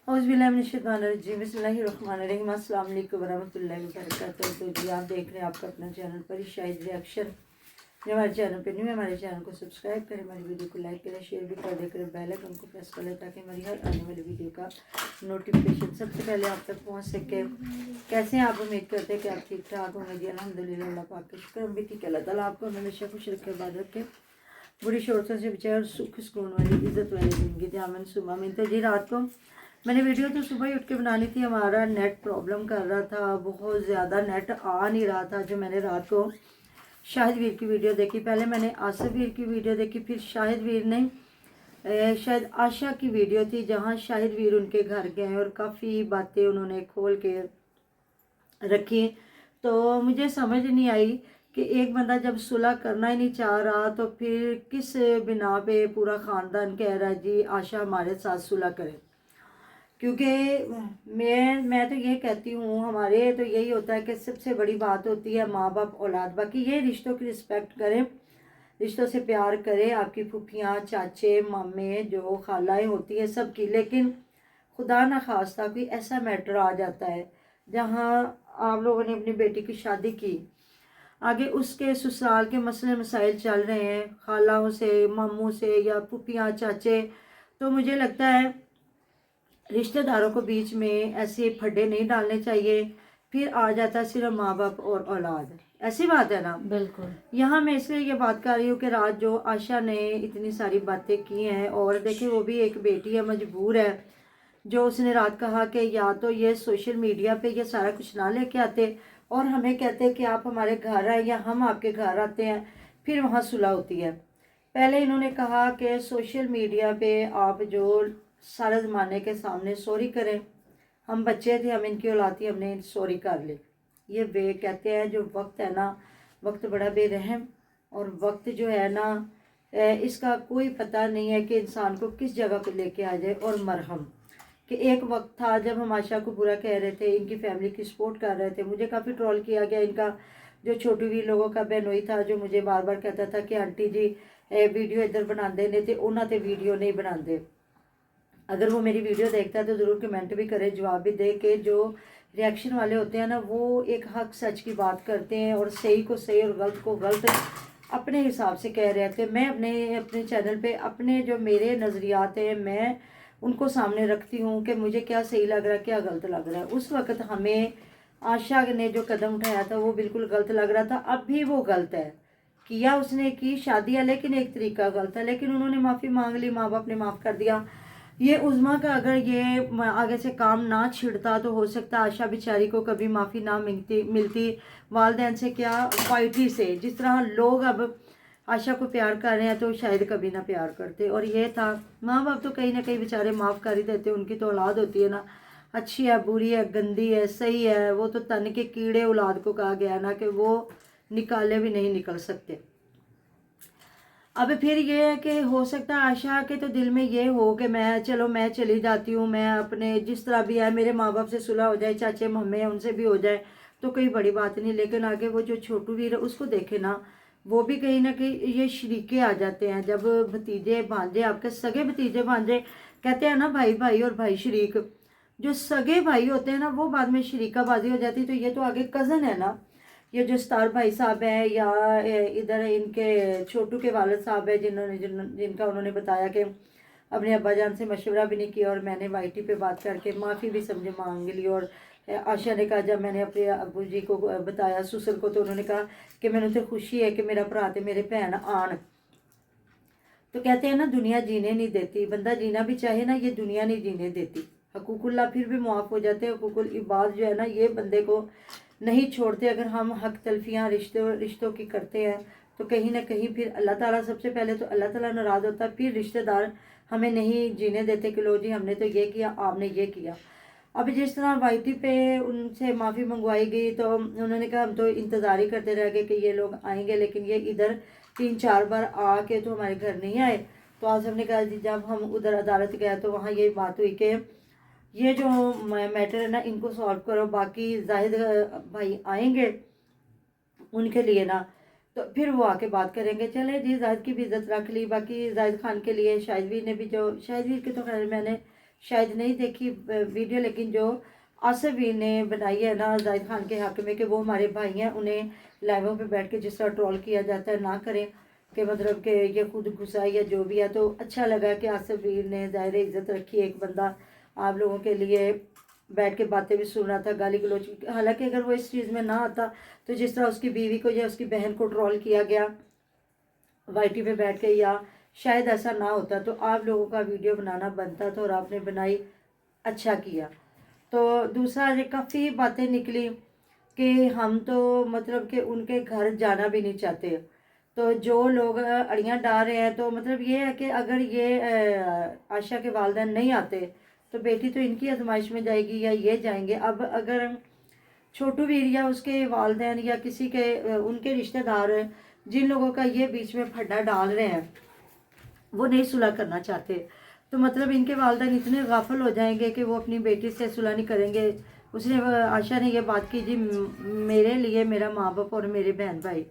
औज़ुबिल्लाहिमिनश्शैतानिर्रजीम बिस्मिल्लाहिर्रहमानिर्रहीम अस्सलाम वालेकुम वरहमतुल्लाहि वबरकातुहू। तो जी आप देख रहे हैं आपका अपना चैनल पर शाहिद रिएक्शन। जो हमारे चैनल पर न्यू है हमारे चैनल को सब्सक्राइब करें, हमारी वीडियो को लाइक करें, शेयर भी कर देकर बेल आइकन को प्रेस कर लें ताकि हमारी हर आने वाली वीडियो का नोटिफिकेशन सबसे पहले आप तक पहुँच सके। कैसे हैं आप? उम्मीद करते हैं कि आप ठीक ठाक होंगे। जी अल्हम्दुलिल्लाह, अल्लाह पाक का शुक्र, हम भी ठीक है। अल्लाह ताला आपको हमेशा खुश रखे, आबाद रखे, बुरी शोरों से बचाए और सुख सुकून वाली इज्जत वाली ज़िंदगी दे। आमीन सुम्मा आमीन। तो जी रात को मैंने वीडियो तो सुबह ही उठ के बनानी थी, हमारा नेट प्रॉब्लम कर रहा था, बहुत ज़्यादा नेट आ नहीं रहा था। जो मैंने रात को शाहिद वीर की वीडियो देखी, पहले मैंने आसिफ वीर की वीडियो देखी, फिर शाहिद वीर नहीं शायद आशा की वीडियो थी जहाँ शाहिद वीर उनके घर गए और काफ़ी बातें उन्होंने खोल के रखी। तो मुझे समझ नहीं आई कि एक बंदा जब सुलह करना ही नहीं चाह रहा तो फिर किस बिना पे पूरा ख़ानदान कह रहा है जी आशा हमारे साथ सुलह करे। क्योंकि मैं तो ये कहती हूँ, हमारे तो यही होता है कि सबसे बड़ी बात होती है माँ बाप औलाद। बाकी ये रिश्तों की रिस्पेक्ट करें, रिश्तों से प्यार करें, आपकी फूफियाँ चाचे मामे जो खालाएँ होती हैं सबकी। लेकिन खुदा न खास्ता कोई ऐसा मैटर आ जाता है जहाँ आप लोगों ने अपनी बेटी की शादी की, आगे उसके ससुराल के मसले मसाइल चल रहे हैं खालाओं से मामू से या फूफियाँ चाचे, तो मुझे लगता है रिश्तेदारों को बीच में ऐसे फड्डे नहीं डालने चाहिए। फिर आ जाता है सिर्फ माँ बाप और औलाद, ऐसी बात है ना। बिल्कुल। यहाँ मैं इसलिए ये बात कर रही हूँ कि रात जो आशा ने इतनी सारी बातें की हैं, और देखिए वो भी एक बेटी है, मजबूर है। जो उसने रात कहा कि या तो ये सोशल मीडिया पे ये सारा कुछ ना लेके आते और हमें कहते कि आप हमारे घर आए या हम आपके घर आते हैं, फिर वहाँ सुलह होती है। पहले इन्होंने कहा कि सोशल मीडिया पे आप जो सारे ज़माने के सामने सॉरी करें, हम बच्चे थे, हम इनकी औलाद थी, हमने सॉरी कर ली। ये वे कहते हैं जो वक्त है ना, वक्त बड़ा बेरहम, और वक्त जो है ना इसका कोई पता नहीं है कि इंसान को किस जगह पे लेके आ जाए। और मरहम कि एक वक्त था जब हम आशा को बुरा कह रहे थे, इनकी फैमिली की सपोर्ट कर रहे थे। मुझे काफ़ी ट्रोल किया गया, इनका जो छोटू भी लोगों का बहनोई था जो मुझे बार बार कहता था कि आंटी जी वीडियो इधर बनाते नहीं थे, उन्होंने वीडियो नहीं बनाते। अगर वो मेरी वीडियो देखता है तो ज़रूर कमेंट भी करे, जवाब भी दे के जो रिएक्शन वाले होते हैं ना वो एक हक सच की बात करते हैं और सही को सही और गलत को गलत अपने हिसाब से कह रहे थे। मैं अपने चैनल पे अपने जो मेरे नज़रियात हैं मैं उनको सामने रखती हूँ कि मुझे क्या सही लग रहा है क्या गलत लग रहा है। उस वक्त हमें आशा ने जो कदम उठाया था वो बिल्कुल गलत लग रहा था, अब भी वो गलत है। किया उसने की शादी है लेकिन एक तरीका गलत है, लेकिन उन्होंने माफ़ी मांग ली, माँ बाप ने माफ़ कर दिया। ये उज़्मा का अगर ये आगे से काम ना छिड़ता तो हो सकता आशा बेचारी को कभी माफ़ी ना मिलती वालदैन से क्या वाइटी से। जिस तरह लोग अब आशा को प्यार कर रहे हैं तो शायद कभी ना प्यार करते। और ये था माँ बाप तो कहीं ना कहीं बेचारे माफ़ कर ही देते, उनकी तो औलाद होती है ना, अच्छी है बुरी है गंदी है सही है, वो तो तन के कीड़े औलाद को कहा गया ना कि वो निकाले भी नहीं निकल सकते। अब फिर ये है कि हो सकता है आशा के तो दिल में ये हो कि मैं चलो मैं चली जाती हूँ, मैं अपने जिस तरह भी है मेरे माँ बाप से सुलह हो जाए, चाचे मम्मे उनसे भी हो जाए तो कोई बड़ी बात नहीं। लेकिन आगे वो जो छोटू वीर है उसको देखे ना, वो भी कहीं ना कहीं ये शरीके आ जाते हैं। जब भतीजे भांजे आपके सगे भतीजे भांजे कहते हैं ना भाई भाई और भाई शरीक, जो सगे भाई होते हैं ना वो बाद में शरीकाबाजी हो जाती। तो ये तो आगे कज़न है ना, ये जो स्टार भाई साहब हैं या इधर इनके छोटू के वालिद साहब हैं जिनका उन्होंने बताया कि अपने अब्बा जान से मशवरा भी नहीं किया और मैंने वाईटी पे बात करके माफ़ी भी समझे मांग ली। और आशा ने कहा जब मैंने अपने अब्बू जी को बताया ससुर को तो उन्होंने कहा कि मैंने तो खुशी है कि मेरा भरा ते मेरे भैन आन। तो कहते हैं ना दुनिया जीने नहीं देती, बंदा जीना भी चाहे ना ये दुनिया नहीं जीने देती। हकूकुल्ला फिर भी मुआफ़ हो जाते हैं, हकूकुल इबाद जो है ना ये बंदे को नहीं छोड़ते। अगर हम हक तलफियाँ रिश्तों की करते हैं तो कहीं ना कहीं फिर अल्लाह ताला, सबसे पहले तो अल्लाह ताला नाराज़ होता है, फिर रिश्तेदार हमें नहीं जीने देते कि लो जी हमने तो ये किया आपने ये किया। अब जिस तरह वाईटी पे उनसे माफ़ी मंगवाई गई तो उन्होंने कहा हम तो इंतज़ार ही करते रह गए कि ये लोग आएंगे, लेकिन ये इधर 3-4 बार आके तो हमारे घर नहीं आए। तो आसिफ ने कहा जी जब हम उधर अदालत गए तो वहाँ ये बात हुई कि ये जो मैटर है ना इनको सॉल्व करो, बाकी जाहिद भाई आएंगे उनके लिए ना तो फिर वो आके बात करेंगे। चले जी जाहिद की भी इज्जत रख ली। बाकी जाहिद खान के लिए शाहिद वीर ने भी, जो शाहिद वीर की तो खैर मैंने شاید نہیں دیکھی ویڈیو، لیکن جو آصف ویر نے بنائی ہے نا زاہد خان کے حق میں کہ وہ ہمارے بھائی ہیں، انہیں لائیووں پہ بیٹھ کے جس طرح ٹرول کیا جاتا ہے نہ کریں، کہ مطلب کہ یہ خود گھسا یا جو بھی ہے. تو اچھا لگا کہ آصف ویر نے ظاہر عزت رکھی، ایک بندہ آپ لوگوں کے لیے بیٹھ کے باتیں بھی سن رہا تھا، گالی گلوچ. حالانکہ اگر وہ اس چیز میں نہ آتا تو جس طرح اس کی بیوی کو یا اس کی بہن کو ٹرول کیا گیا وائی ٹی پہ بیٹھ کے، یا شاید ایسا نہ ہوتا تو آپ لوگوں کا ویڈیو بنانا بنتا تھا، اور آپ نے بنائی، اچھا کیا. تو دوسرا کافی باتیں نکلی کہ ہم تو مطلب کہ ان کے گھر جانا بھی نہیں چاہتے. تو جو لوگ اڑیاں ڈال رہے ہیں تو مطلب یہ ہے کہ اگر یہ عائشہ کے والدین نہیں آتے تو بیٹی تو ان کی آزمائش میں جائے گی یا یہ جائیں گے. اب اگر چھوٹو ویر یا اس کے والدین یا کسی کے ان کے رشتہ دار جن لوگوں کا یہ بیچ میں پھڈا ڈال رہے ہیں وہ نہیں صلح کرنا چاہتے، تو مطلب ان کے والدین اتنے غافل ہو جائیں گے کہ وہ اپنی بیٹی سے صلح نہیں کریں گے. اس نے عائشہ نے یہ بات کی، جی میرے لیے میرا ماں باپ اور میرے بہن بھائی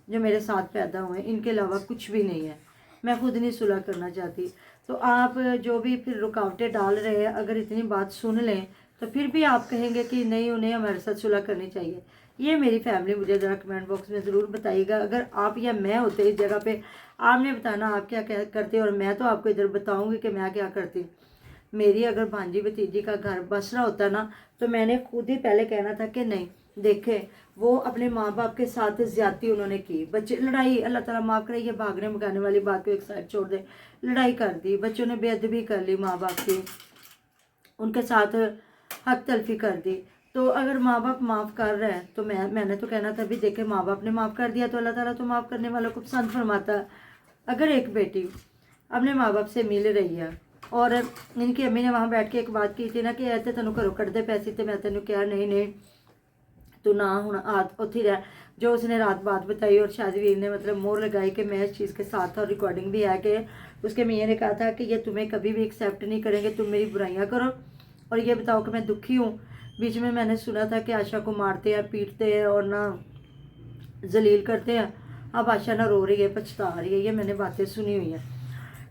جو میرے ساتھ پیدا ہوئے ہیں ان کے علاوہ کچھ بھی نہیں ہے، میں خود نہیں صلح کرنا چاہتی. تو آپ جو بھی پھر رکاوٹیں ڈال رہے ہیں اگر اتنی بات سن لیں تو پھر بھی آپ کہیں گے کہ نہیں انہیں ہمارے ساتھ صلح کرنی چاہیے. یہ میری فیملی مجھے ذرا کمنٹ باکس میں ضرور بتائیے گا. اگر آپ یا میں ہوتے اس جگہ پہ آپ نے بتانا آپ کیا کرتے، اور میں تو آپ کو ادھر بتاؤں گی کہ میں کیا کرتی. میری اگر بھانجی بھتیجی کا گھر بس رہا ہوتا نا تو میں نے خود ہی پہلے کہنا تھا کہ نہیں دیکھیں وہ اپنے ماں باپ کے ساتھ زیادتی انہوں نے کی، بچے لڑائی، اللہ تعالیٰ معاف کرے، یہ بھاگنے بھگانے والی بات کو ایک سائڈ چھوڑ دے، لڑائی کر دی، بچوں نے بے ادبی کر لی ماں باپ کی، ان کے ساتھ حق تلفی کر دی. تو اگر ماں باپ معاف کر رہے ہیں تو میں نے تو کہنا تھا بھی دیکھیں ماں باپ نے معاف کر دیا تو اللہ تعالیٰ تو معاف کرنے والوں کو پسند فرماتا ہے. اگر ایک بیٹی اپنے ماں باپ سے مل رہی ہے، اور ان کی امی نے وہاں بیٹھ کے ایک بات کی تھی نا کہ ایسے تینوں گھروں کٹ دے پیسے تو میں تینوں کیا نہیں تو نہ ہوں اتھی رہ، جو اس نے رات بات بتائی. اور شادی ویر نے مطلب مور لگائی کہ میں اس چیز کے ساتھ تھا، اور ریکارڈنگ بھی ہے کہ اس کے میاں نے کہا تھا کہ یہ تمہیں کبھی بھی ایکسیپٹ نہیں کریں گے، تم میری برائیاں کرو اور یہ بتاؤ کہ میں دکھی ہوں. بیچ میں نے سنا تھا کہ عائشہ کو مارتے ہیں، پیٹتے ہیں اور نہ ذلیل کرتے ہیں. اب عائشہ نہ رو رہی ہے، پچھتا رہی ہے، یہ میں نے باتیں سنی ہوئی ہیں.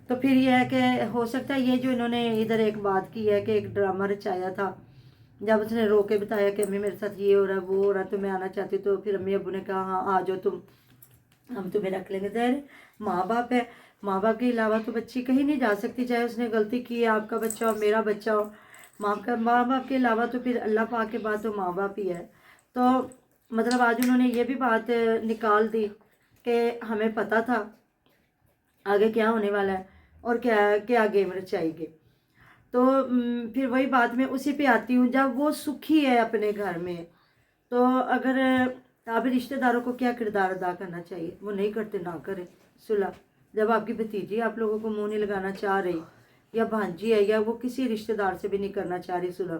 تو پھر یہ ہے کہ ہو سکتا ہے یہ جو انہوں نے ادھر ایک بات کی ہے کہ ایک ڈرامہ رچایا تھا، جب اس نے رو کے بتایا کہ امی میرے ساتھ یہ ہو رہا ہے وہ ہو رہا ہے تو میں آنا چاہتی، تو پھر امی ابو نے کہا ہاں آ جاؤ تم، ہم تمہیں رکھ لیں گے. ظاہر ماں باپ ہے، ماں باپ کے علاوہ تو بچی کہیں نہیں جا سکتی، چاہے اس نے غلطی کی ہے، آپ کا بچہ ہو میرا بچہ ہو، ماں باپ کے علاوہ تو پھر اللہ پاک کے بعد تو ماں باپ ہی ہے. تو مطلب آج انہوں نے یہ بھی بات نکال دی کہ ہمیں پتہ تھا آگے کیا ہونے والا ہے اور کیا گیم رچائی گے. تو پھر وہی بات میں اسی پہ آتی ہوں، جب وہ سکھی ہے اپنے گھر میں تو اگر آپ رشتہ داروں کو کیا کردار ادا کرنا چاہیے، وہ نہیں کرتے نہ کریں صلح. جب آپ کی بھتیجی آپ لوگوں کو منہ نہیں لگانا چاہ رہی یا بھانجی ہے یا وہ کسی رشتہ دار سے بھی نہیں کرنا چاہ رہی صلح،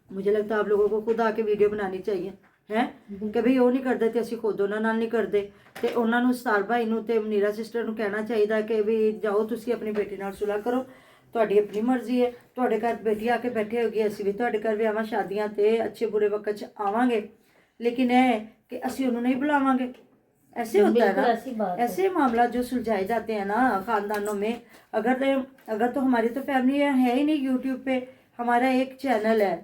مجھے لگتا ہے آپ لوگوں کو خود آ کے ویڈیو بنانی چاہیے ہے کہ بھئی وہ نہیں کرتے تے اسی خود ਉਹਨਾਂ ਨਾਲ ਨਹੀਂ ਕਰਦੇ. ਤੇ ਉਹਨਾਂ ਨੂੰ ਸਤਾਰ ਭਾਈ ਨੂੰ ਤੇ ਮਨੀਰਾ ਸਿਸਟਰ ਨੂੰ ਕਹਿਣਾ ਚਾਹੀਦਾ ਕਿ ਵੀ ਜਾਓ ਤੁਸੀਂ ਆਪਣੀ ਬੇਟੀ ਨਾਲ ਸੁਲ੍ਹਾ ਕਰੋ, ਤੁਹਾਡੀ ਆਪਣੀ ਮਰਜ਼ੀ ਹੈ, ਤੁਹਾਡੇ ਘਰ ਬੇਟੀ ਆ ਕੇ ਬੈਠੇ ਹੋਗੀ, ਅਸੀਂ ਵੀ ਤੁਹਾਡੇ ਘਰ ਵਿਆਹਾਂ ਸ਼ਾਦੀਆਂ ਤੇ ਅੱਛੇ ਬੁਰੇ ਵਕਤ 'ਚ ਆਵਾਂਗੇ, लेकिन है कि ਅਸੀਂ ਉਹਨੂੰ नहीं बुलावांगे. ऐसे होता है ना, ऐसे मामला जो सुलझाए जाते हैं ना खानदानों में. अगर तो हमारी तो फैमिली है ही नहीं, यूट्यूब पे हमारा एक चैनल है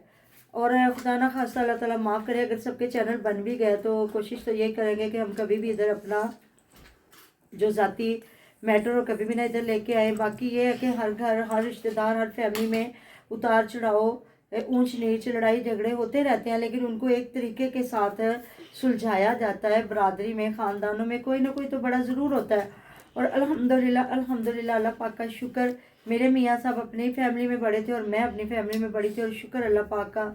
और खुदा ना खास्ता अल्लाह ताला माफ़ करे अगर सबके चैनल बन भी गए तो कोशिश तो यही करेंगे कि हम कभी भी इधर अपना जो ज़ाती मैटर और कभी भी ना इधर लेके आए. बाकी ये है कि हर घर हर रिश्तेदार हर फैमिली में उतार चढ़ाव ऊंच नीच लड़ाई झगड़े होते रहते हैं, लेकिन उनको एक तरीके के साथ सुलझाया जाता है. बरादरी में ख़ानदानों में कोई ना कोई तो बड़ा ज़रूर होता है. और अल्हम्दुलिल्लाह अल्लाह पाक का शुक्र, मेरे मियाँ साहब अपनी फैमिली में बड़े थे और मैं अपनी फैमिली में बड़ी थी, और शुक्र अल्लाह पाक का.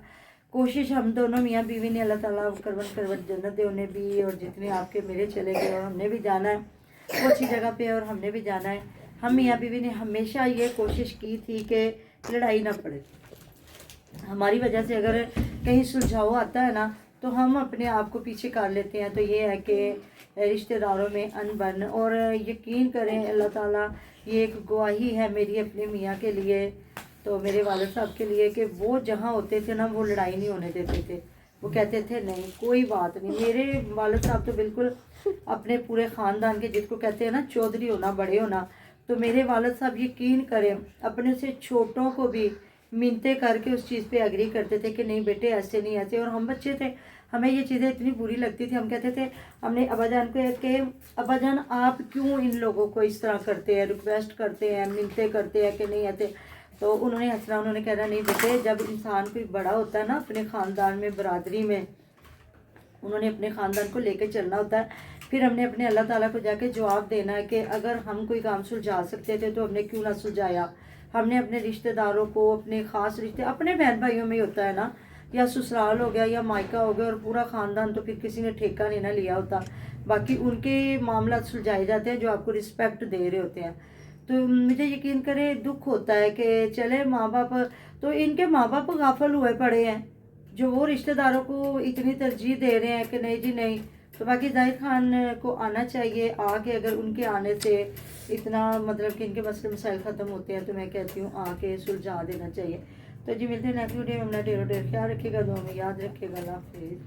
कोशिश हम दोनों मियाँ बीवी ने, अल्लाह ताला करवट जन्नत दे उन्हें भी, और जितने आपके मेरे चले गए और हमने भी जाना है वो अच्छी जगह पे और हमने भी जाना है. हम मियाँ बीवी ने हमेशा ये कोशिश की थी कि लड़ाई ना पड़े. हमारी वजह से अगर कहीं सुलझाव आता है ना तो हम अपने आप को पीछे कर लेते हैं. तो ये है कि रिश्तेदारों में अनबन, और यकीन करें अल्लाह ताला ये एक गवाही है मेरी अपने मियाँ के लिए, तो मेरे वालिद साहब के लिए, कि वो जहाँ होते थे ना वो लड़ाई नहीं होने देते थे. वो कहते थे नहीं कोई बात नहीं. मेरे वालिद साहब तो बिल्कुल अपने पूरे ख़ानदान के, जिसको कहते हैं ना चौधरी होना बड़े होना, تو میرے والد صاحب یقین کریں اپنے سے چھوٹوں کو بھی منتیں کر کے اس چیز پہ اگری کرتے تھے کہ نہیں بیٹے ایسے نہیں ایسے. اور ہم بچے تھے, ہمیں یہ چیزیں اتنی بری لگتی تھی, ہم کہتے تھے ہم نے ابا جان کو کہ ابا جان آپ کیوں ان لوگوں کو اس طرح کرتے ہیں, ریکویسٹ کرتے ہیں, منتیں کرتے ہیں کہ نہیں ایسے. تو انہوں نے ہنسنا, انہوں نے کہنا نہیں بیٹے جب انسان کوئی بڑا ہوتا ہے نا اپنے خاندان میں برادری میں, انہوں نے اپنے خاندان کو لے کے چلنا ہوتا ہے. پھر ہم نے اپنے اللہ تعالیٰ کو جا کے جواب دینا ہے کہ اگر ہم کوئی کام سلجھا سکتے تھے تو ہم نے کیوں نہ سلجھایا. ہم نے اپنے رشتہ داروں کو, اپنے خاص رشتے اپنے بہن بھائیوں میں ہی ہوتا ہے نا, یا سسرال ہو گیا یا مائکہ ہو گیا اور پورا خاندان, تو پھر کسی نے ٹھیکہ نہیں نہ لیا ہوتا. باقی ان کے معاملات سلجھائے جاتے ہیں جو آپ کو رسپیکٹ دے رہے ہوتے ہیں. تو مجھے یقین کرے دکھ ہوتا ہے کہ چلے ماں باپ, تو ان کے ماں باپ غافل ہوئے پڑے ہیں جو وہ رشتہ داروں کو اتنی ترجیح دے رہے ہیں کہ نہیں جی نہیں. تو باقی زاہد خان کو آنا چاہیے, آ کے اگر ان کے آنے سے اتنا مطلب کہ ان کے مسئلے مسائل ختم ہوتے ہیں تو میں کہتی ہوں آ کے سلجھا دینا چاہیے. تو جی ملتے ہیں نیکسٹ ویڈیو میں, اپنا ڈھیر خیال رکھیے گا, دعا میں یاد رکھیے گا. اللہ حافظ.